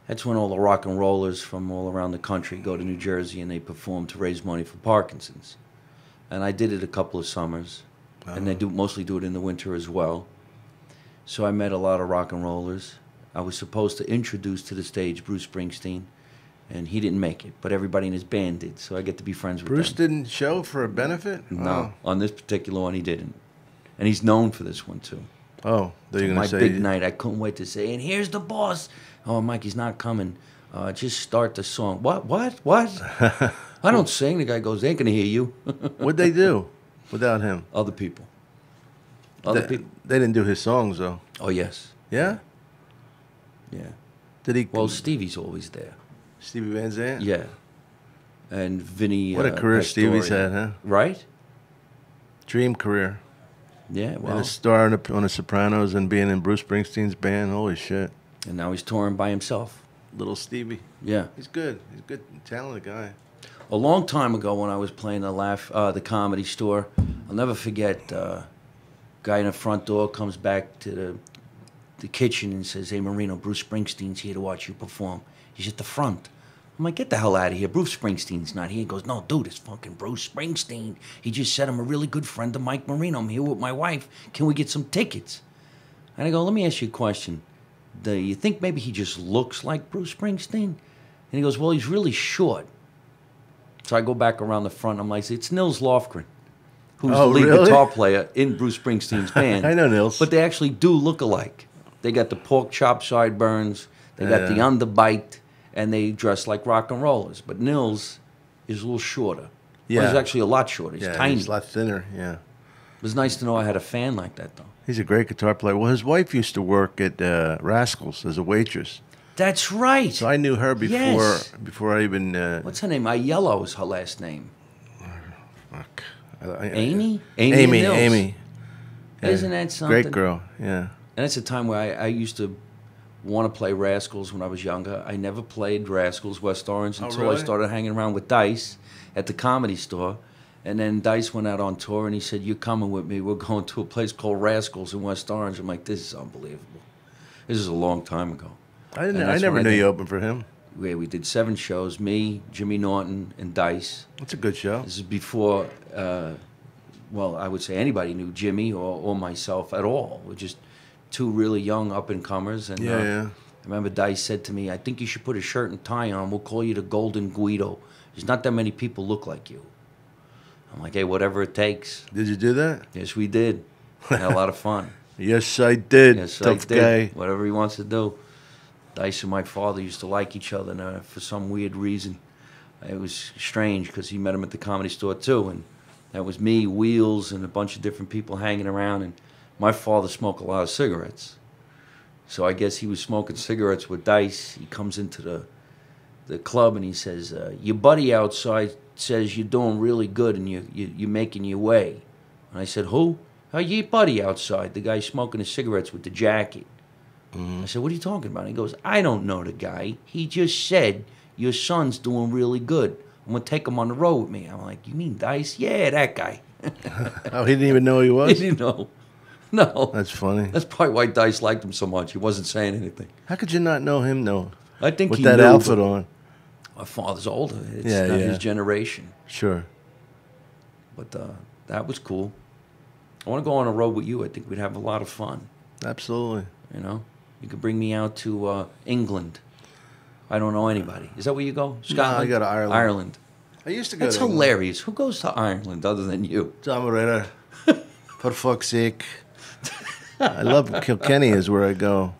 That's when all the rock and rollers from all around the country go to New Jersey and they perform to raise money for Parkinson's. And I did it a couple of summers, and they mostly do it in the winter as well. So I met a lot of rock and rollers. I was supposed to introduce to the stage Bruce Springsteen, and he didn't make it, but everybody in his band did, so I get to be friends with Bruce them. didn't show for a benefit? No, on this particular one he didn't. And he's known for this one too. Oh, they're going to My say... big night, I couldn't wait to say, and here's the boss. Oh, Mike, he's not coming. Just start the song. What? I don't sing. The guy goes, they ain't going to hear you. What'd they do without him? Other people. They didn't do his songs, though. Oh, yes. Yeah? Yeah. Did he... Well, Stevie's always there. Stevie Van Zandt? Yeah. And Vinny What a career Stevie's had, huh? Right? Dream career. Yeah, well. And a star on The Sopranos and being in Bruce Springsteen's band. Holy shit. And now he's touring by himself. Little Stevie. Yeah. He's good. He's a good, talented guy. A long time ago when I was playing the Comedy Store, I'll never forget, guy in the front door comes back to the kitchen and says, hey, Marino, Bruce Springsteen's here to watch you perform. He's at the front. I'm like, get the hell out of here. Bruce Springsteen's not here. He goes, no, dude, it's fucking Bruce Springsteen. He just said I'm a really good friend of Mike Marino. I'm here with my wife. Can we get some tickets? And I go, let me ask you a question. Do you think maybe he just looks like Bruce Springsteen? And he goes, well, he's really short. So I go back around the front. I'm like, it's Nils Lofgren, who's the lead guitar player in Bruce Springsteen's band. I know Nils. But they actually do look alike. They got the pork chop sideburns. They got the underbite. And they dress like rock and rollers. But Nils is a little shorter. Yeah. Well, he's actually a lot shorter. He's tiny. He's a lot thinner, yeah. It was nice to know I had a fan like that, though. He's a great guitar player. Well, his wife used to work at Rascals as a waitress. That's right. So I knew her before I even... What's her name? Yellow is her last name. Fuck. Amy? Amy. Yeah. Isn't that something? Great girl, yeah. And it's a time where I used to want to play Rascals when I was younger. I never played Rascals West Orange until I started hanging around with Dice at the Comedy Store. And then Dice went out on tour and he said, you're coming with me. We're going to a place called Rascals in West Orange. I'm like, this is unbelievable. This is a long time ago. I never knew you opened for him. We did 7 shows, me, Jimmy Norton, and Dice. That's a good show. This is before, well, I would say anybody knew Jimmy or myself at all. We're just 2 really young up-and-comers. And I remember Dice said to me, I think you should put a shirt and tie on. We'll call you the Golden Guido. There's not that many people look like you. I'm like, hey, whatever it takes. Did you do that? Yes, we did. We had a lot of fun. Yes, I did. Yes, Tough I did. guy. Whatever he wants to do. Dice and my father used to like each other and, for some weird reason. It was strange because he met him at the Comedy Store too. And that was me, Wheels, and a bunch of different people hanging around. And my father smoked a lot of cigarettes. So I guess he was smoking cigarettes with Dice. He comes into the club and he says, your buddy outside says you're doing really good and you're making your way. And I said, who? Oh, your buddy outside, the guy smoking his cigarettes with the jacket. I said, what are you talking about? And he goes, I don't know the guy. He just said your son's doing really good. I'm going to take him on the road with me. I'm like, you mean Dice? Yeah, that guy. Oh, he didn't even know who he was? He didn't know. No. That's funny. That's probably why Dice liked him so much. He wasn't saying anything. How could you not know him, though? I think with he that knew, outfit on. My father's older. It's not his generation. Sure. But that was cool. I want to go on a road with you. I think we'd have a lot of fun. Absolutely. You know? You could bring me out to England. I don't know anybody. Is that where you go? Scotland? No, I go to Ireland. Ireland. I used to go That's to England. hilarious. Who goes to Ireland other than you? Tom Irrera. For fuck's sake. I love Kilkenny is where I go.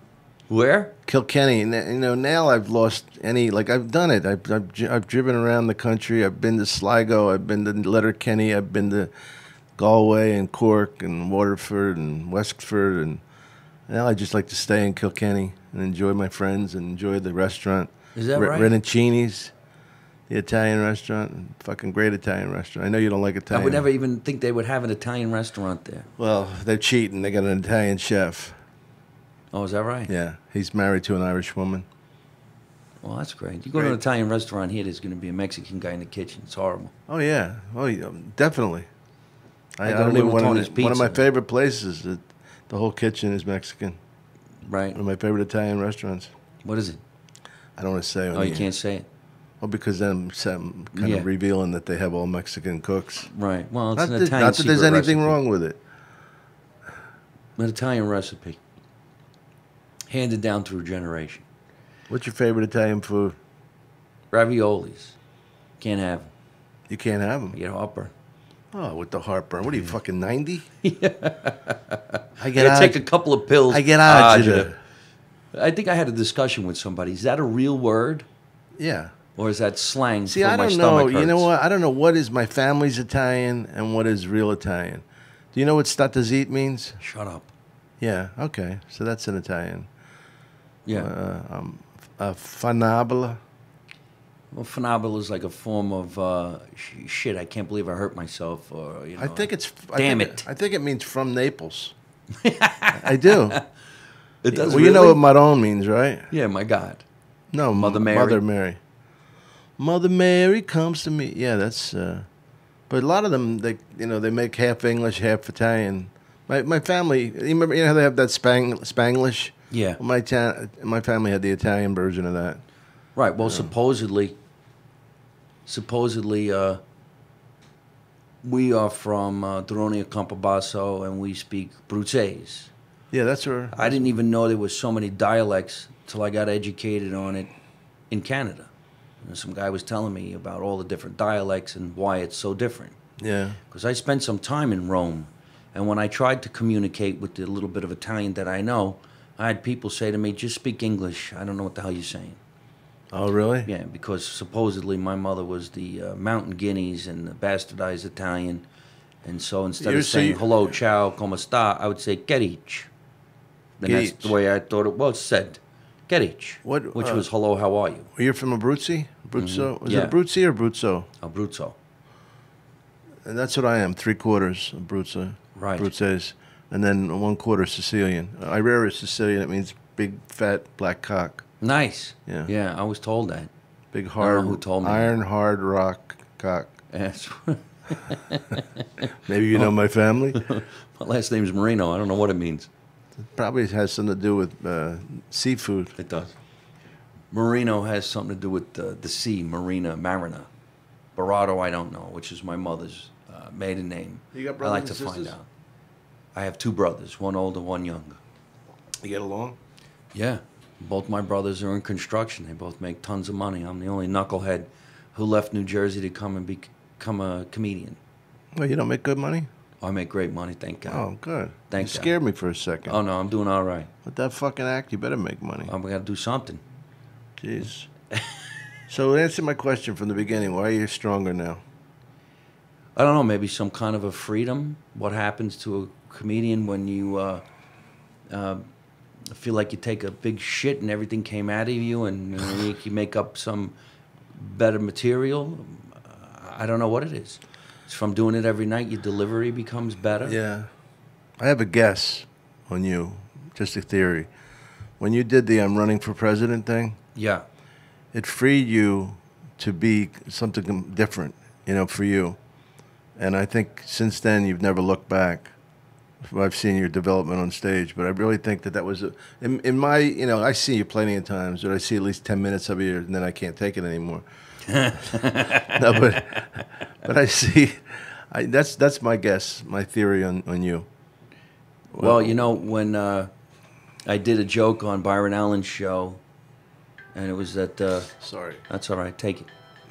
Where? Kilkenny. You know, now I've lost any, like I've done it. I've driven around the country. I've been to Sligo. I've been to Letterkenny. I've been to Galway and Cork and Waterford and Wexford and Now I just like to stay in Kilkenny and enjoy my friends and enjoy the restaurant. Is that right? Renicini's, the Italian restaurant, fucking great Italian restaurant. I know you don't like Italian. I would never even think they would have an Italian restaurant there. Well, they're cheating. They got an Italian chef. Oh, is that right? Yeah, he's married to an Irish woman. Well, that's great. You go to an Italian restaurant here, there's going to be a Mexican guy in the kitchen. It's horrible. Oh yeah, definitely. I go don't to even Little one Tony's of my Pizza. favorite places. The whole kitchen is Mexican. Right. One of my favorite Italian restaurants. What is it? I don't want to say. Oh, you can't say it? Well, because then I'm kind of revealing that they have all Mexican cooks. Right. Well, it's Not an that, Italian not that there's secret anything recipe. wrong with it. An Italian recipe. Handed down through generation. What's your favorite Italian food? Raviolis. Can't have them. You can't have I them. get heartburn. Oh, with the heartburn. What are you, fucking 90? I I get gotta take a couple of pills. I get agita. I think I had a discussion with somebody. Is that a real word? Yeah. Or is that slang See, for I my don't stomach know. You know hurts? what? I don't know what is my family's Italian and what is real Italian. Do you know what statazit means? Shut up. Yeah. Okay. So that's an Italian. Yeah. Fanabla. Well, fanabula is like a form of shit. I can't believe I hurt myself. Or I think it's. Damn it. it. I think it means from Naples. I do. It does. Well, you know what Maron means, right? Yeah, my God. No, Mother Mary. Mother Mary. Mother Mary comes to me. Yeah, that's. But a lot of them, they make half English, half Italian. My family, you remember, how they have that Spanglish. Yeah. Well, my family had the Italian version of that. Right. Well, supposedly, we are from Dronia Campobasso, and we speak Bruzzese. Yeah, that's where. I didn't even know there was so many dialects till I got educated on it in Canada. And some guy was telling me about all the different dialects and why it's so different. Yeah. Because I spent some time in Rome, and when I tried to communicate with the little bit of Italian that I know, I had people say to me, "Just speak English. I don't know what the hell you're saying." Oh, really? Yeah, because supposedly my mother was the Mountain Guineas and the bastardized Italian, and so instead of saying hello, ciao, come sta, I would say gerich. And that's the way I thought it was said, gerich, which was hello, how are you? You're from Abruzzi? Abruzzo? Is Yeah. it Abruzzi or Abruzzo? Abruzzo. And that's what I am, 3/4 Abruzzo. Right. Abruzzese. And then 1/4 Sicilian. Irrera is Sicilian. It means big, fat, black cock. Nice. Yeah. Yeah, I was told that. Big, I hard, don't know who told me iron, hard rock cock. Yes. Maybe you know my family? My last name's Marino. I don't know what it means. It probably has something to do with seafood. It does. Marino has something to do with the sea, Marina. Barato, I don't know, which is my mother's maiden name. You got I brothers like to and find sisters? out. I have 2 brothers, one older, one younger. You get along? Yeah. Both my brothers are in construction. They both make tons of money. I'm the only knucklehead who left New Jersey to come and become a comedian. Well, you don't make good money? I make great money, thank God. Oh, good. Thank you God. scared me for a second. Oh, no, I'm doing all right. With that fucking act, you better make money. I'm going to do something. Jeez. So answer my question from the beginning. Why are you stronger now? I don't know, maybe some kind of a freedom. What happens to a comedian when you feel like you take a big shit and everything came out of you and you make up some better material? I don't know what it is. It's from doing it every night, your delivery becomes better. Yeah. I have a guess on you, just a theory. When you did the I'm running for president thing, Yeah. it freed you to be something different, for you. And I think since then you've never looked back. I've seen your development on stage, but I really think that was in my, I see you plenty of times, but I see at least 10 minutes of you, and then I can't take it anymore. No, but I see, that's my guess, my theory on you. Well, when I did a joke on Byron Allen's show, and it was that... Sorry. That's all right, take it.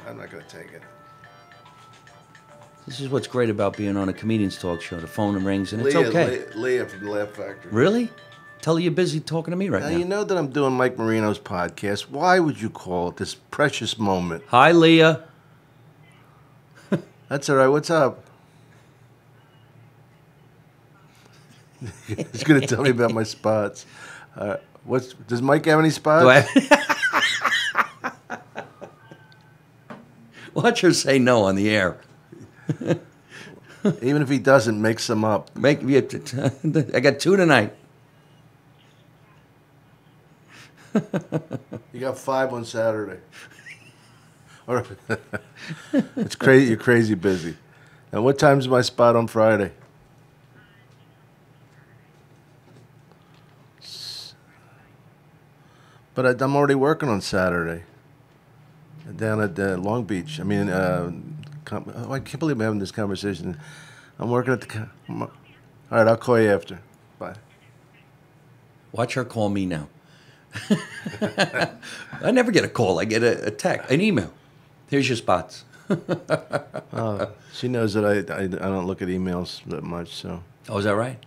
I'm not going to take it. This is what's great about being on a comedian's talk show. The phone rings, and it's Leah, okay. Leah from the Laugh Factory. Really? Tell her you're busy talking to me right Now, now. you know that I'm doing Mike Marino's podcast. Why would you call it this precious moment? Hi, Leah. That's all right. What's up? He's going to tell me about my spots. Does Mike have any spots? Do I Watch her say no on the air. Even if he doesn't, make some up. I got 2 tonight. You got 5 on Saturday. It's crazy. You're crazy busy. And what time's my spot on Friday? But I'm already working on Saturday down at Long Beach. I mean, I can't believe I'm having this conversation. I'm working at the. All right, I'll call you after. Bye. Watch her call me now. I never get a call. I get a text, an email. Here's your spots. She knows that I don't look at emails that much, so. Oh, is that right?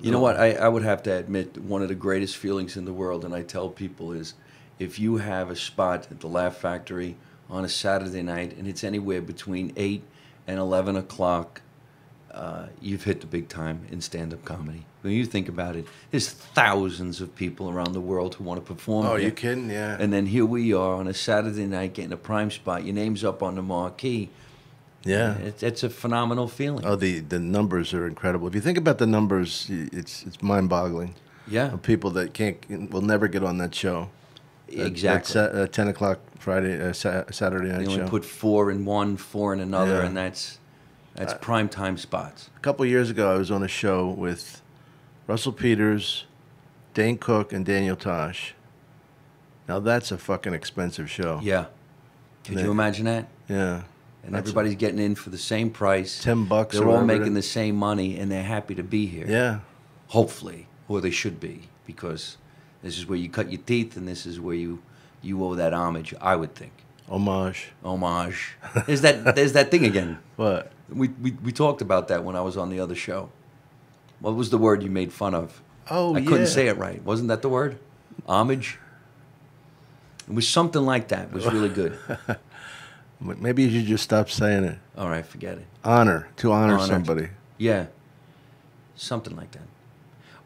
You know what? I would have to admit one of the greatest feelings in the world, and I tell people, is if you have a spot at the Laugh Factory on a Saturday night and it's anywhere between 8 and 11 o'clock, you've hit the big time in stand-up comedy. When you think about it, there's thousands of people around the world who want to perform. Oh, here. you kidding? Yeah. And then here we are on a Saturday night getting a prime spot. Your name's up on the marquee. Yeah. It's a phenomenal feeling. Oh, the numbers are incredible. If you think about the numbers, it's mind-boggling. Yeah. Of people that will never get on that show. Exactly. That's 10 o'clock Friday, Saturday night You show. only put 4 in one, 4 in another, Yeah. and that's prime time spots. A couple of years ago, I was on a show with Russell Peters, Dane Cook, and Daniel Tosh. Now that's a fucking expensive show. Yeah. Could you imagine that? Yeah. And everybody's getting in for the same price. $10 or They're all whatever. making the same money, and they're happy to be here. Yeah. Hopefully, or they should be, because this is where you cut your teeth, and this is where you owe that homage. I would think. Homage. There's that thing again. What? We talked about that when I was on the other show. What was the word you made fun of? Oh, I couldn't say it right. Wasn't that the word? Homage? It was something like that. It was really good. Maybe you should just stop saying it. All right, forget it. Honor. To honor Honored. somebody. Yeah. Something like that.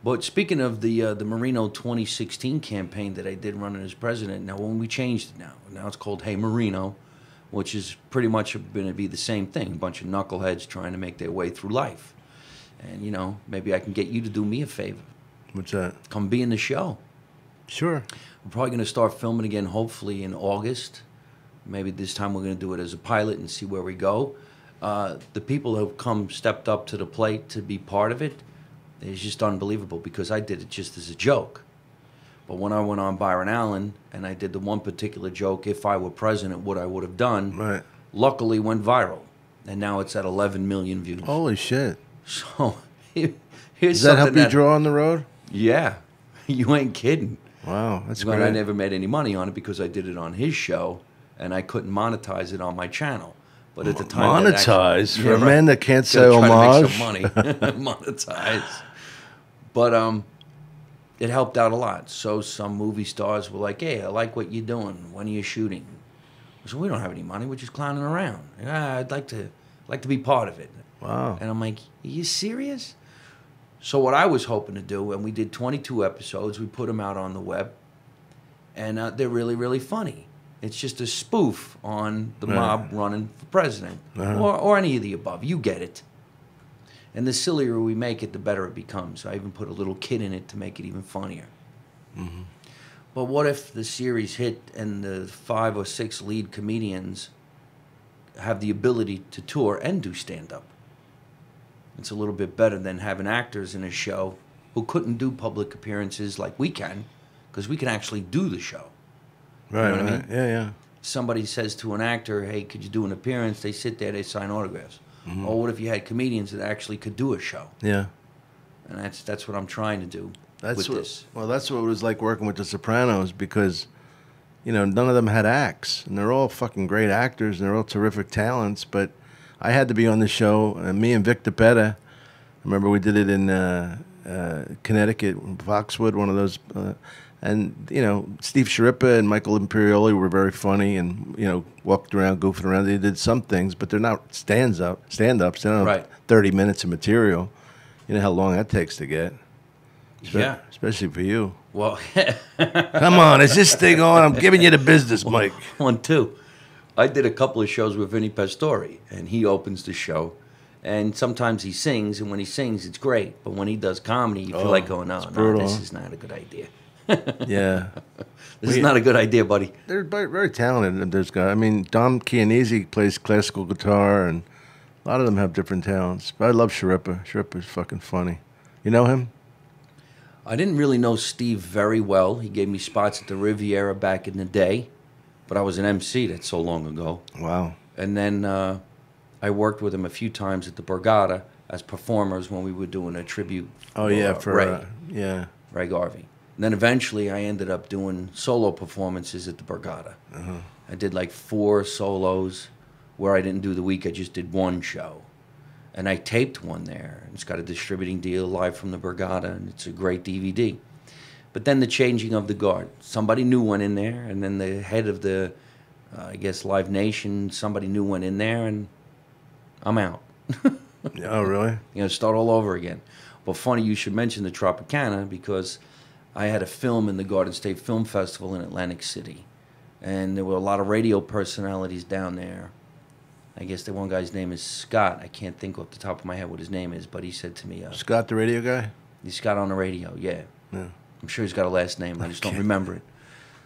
But speaking of the Marino 2016 campaign that I did running as president, now when we changed it now it's called Hey Marino, which is pretty much going to be the same thing. A bunch of knuckleheads trying to make their way through life. And, maybe I can get you to do me a favor. What's that? Come be in the show. Sure. We're probably going to start filming again, hopefully in August. Maybe this time we're going to do it as a pilot and see where we go. The people who have stepped up to the plate to be part of it, it's just unbelievable because I did it just as a joke. But when I went on Byron Allen and I did the one particular joke, if I were president, what I would have done, Right. luckily went viral. And now it's at 11 million views. Holy shit. So here's Does that help something you draw on the road? Yeah, you ain't kidding. Wow, that's But great. I never made any money on it because I did it on his show, and I couldn't monetize it on my channel. But at the time, Monetize? For a man that can't say homage, homage? try to make some money, monetize. But it helped out a lot. So some movie stars were like, "Hey, I like what you're doing. When are you shooting?" So we don't have any money. We're just clowning around. I'd like to be part of it. Wow. And I'm like, are you serious? So what I was hoping to do, and we did 22 episodes, we put them out on the web, and they're really, really funny. It's just a spoof on the mob running for president, or any of the above. You get it. And the sillier we make it, the better it becomes. I even put a little kid in it to make it even funnier. Mm-hmm. But what if the series hit and the 5 or 6 lead comedians have the ability to tour and do stand-up? It's a little bit better than having actors in a show who couldn't do public appearances like we can, because we can actually do the show. Right, You know what I right. mean? Yeah. Somebody says to an actor, hey, could you do an appearance? They sit there, they sign autographs. Mm-hmm. Or what if you had comedians that actually could do a show? Yeah. And that's what I'm trying to do That's with what, this. Well, that's what it was like working with The Sopranos because, none of them had acts. And they're all fucking great actors and they're all terrific talents. But I had to be on the show. Me and Vic DePetta, I remember we did it in Connecticut, Foxwood, one of those. And, Steve Sharippa and Michael Imperioli were very funny and, walked around, goofing around. They did some things, but they're not stand-ups. They don't have Right. 30 minutes of material. You know how long that takes to get. Yeah. Especially for you. Well, Come on, is this thing on? I'm giving you the business, Mike. 1, 2. I did a couple of shows with Vinny Pastore, and he opens the show. And sometimes he sings, and when he sings, it's great. But when he does comedy, you feel like going, oh, no, this is not a good idea. Yeah. This is not a good idea, buddy. They're very talented. There's guys. I mean, Dom Chianese plays classical guitar, and a lot of them have different talents. But I love Sharippa. Sharippa's fucking funny. You know him? I didn't really know Steve very well. He gave me spots at the Riviera back in the day, but I was an MC. That's so long ago. Wow. And then I worked with him a few times at the Borgata as performers when we were doing a tribute. Oh, yeah, for Ray, yeah. Ray Garvey. And then eventually I ended up doing solo performances at the Borgata. I did like 4 solos where I didn't do the week. I just did one show. And I taped one there. It's got a distributing deal live from the Borgata, and it's a great DVD. But then the changing of the guard. Somebody new went in there, and then the head of the, I guess, Live Nation, somebody new went in there, and I'm out. Oh, really? Start all over again. But funny you should mention the Tropicana, because I had a film in the Garden State Film Festival in Atlantic City. And there were a lot of radio personalities down there. I guess the one guy's name is Scott. I can't think off the top of my head what his name is, but he said to me... Scott, the radio guy? He's Scott on the radio, yeah. Yeah. I'm sure he's got a last name. I just don't remember it.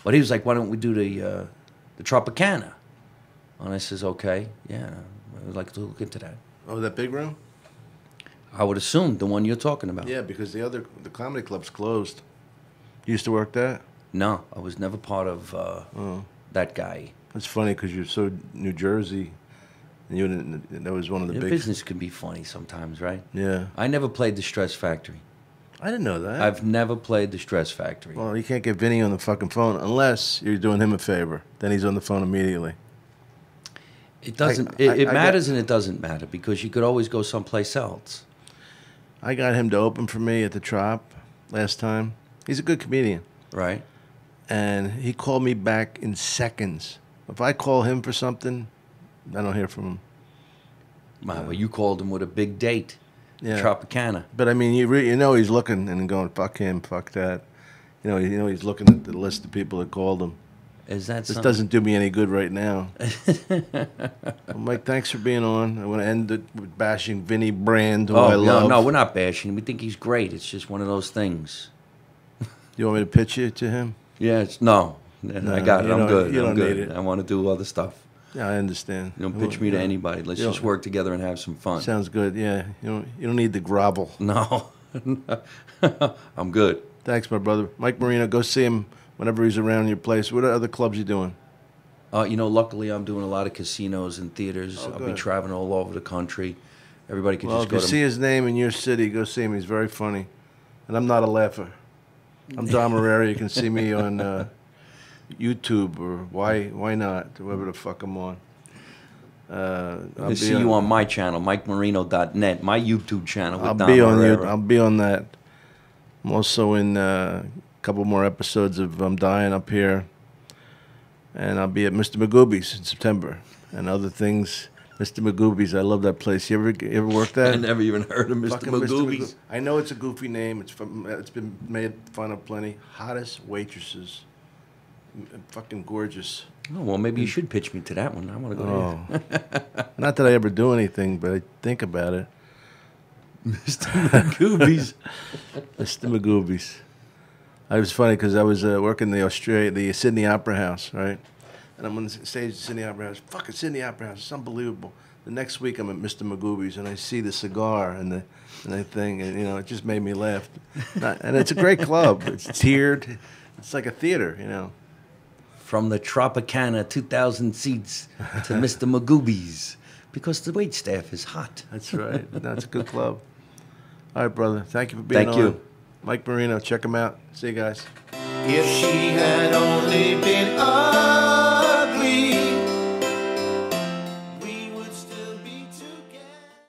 But he was like, why don't we do the Tropicana? And I says, okay, yeah, I would like to look into that. Oh, that big room? I would assume the one you're talking about. Yeah, because the comedy club's closed. You used to work that? No, I was never part of that guy. It's funny because you're so New Jersey... That was one of the big... Business can be funny sometimes, right? Yeah. I never played the Stress Factory. I didn't know that. I've never played the Stress Factory. Well, you can't get Vinny on the fucking phone unless you're doing him a favor. Then he's on the phone immediately. It doesn't... It matters and it doesn't matter because you could always go someplace else. I got him to open for me at the Trop last time. He's a good comedian. Right. And he called me back in seconds. If I call him for something... I don't hear from him. Well, you called him with a big date, Tropicana. But I mean, you know he's looking and going, fuck him, fuck that. You know he's looking at the list of people that called him. Is that this doesn't do me any good right now? Well, Mike, thanks for being on. I want to end it with bashing Vinny Brand, who I love. No, we're not bashing him. We think he's great. It's just one of those things. You want me to pitch you to him? Yeah, no, I got it. I'm good. You don't need it. I want to do other stuff. Yeah, I understand. You don't pitch me to anybody. Let's just work together and have some fun. Sounds good. Yeah, you don't need the grovel. No, I'm good. Thanks, my brother. Mike Marino, go see him whenever he's around your place. What other clubs you doing? Luckily I'm doing a lot of casinos and theaters. Oh, I'll be traveling all over the country. Everybody can just go if you see his name in your city, go see him. He's very funny. And I'm not a laugher. I'm Dom Irrera. You can see me on YouTube or why not, whoever the fuck I'm on. I'll see you on my channel, MikeMarino.net, my YouTube channel. I'll be on you. I'll be on that. I'm also in a couple more episodes of I'm Dying Up Here, and I'll be at Mr. Magooby's in September and other things. Mr. Magooby's, I love that place. You ever worked that? I never even heard of Mr. Magooby's. I know it's a goofy name. It's been made fun of plenty. Hottest waitresses. Fucking gorgeous. Oh, well, maybe you should pitch me to that one. I want to go there. Not that I ever do anything, but I think about it. Mr. Magooby's. Mr. Magooby's. It was funny because I was working the Sydney Opera House, right? And I'm on the stage at Sydney Opera House. Fucking Sydney Opera House. It's unbelievable. The next week I'm at Mr. Magooby's and I see the cigar and the thing, and it just made me laugh. And it's a great club. It's tiered. It's like a theater, From the Tropicana, 2,000 seats, to Mr. Magooby's, because the wait staff is hot. That's right. That's a good club. All right, brother. Thank you for being on. Thank you. Mike Marino. Check him out. See you guys. If she had only been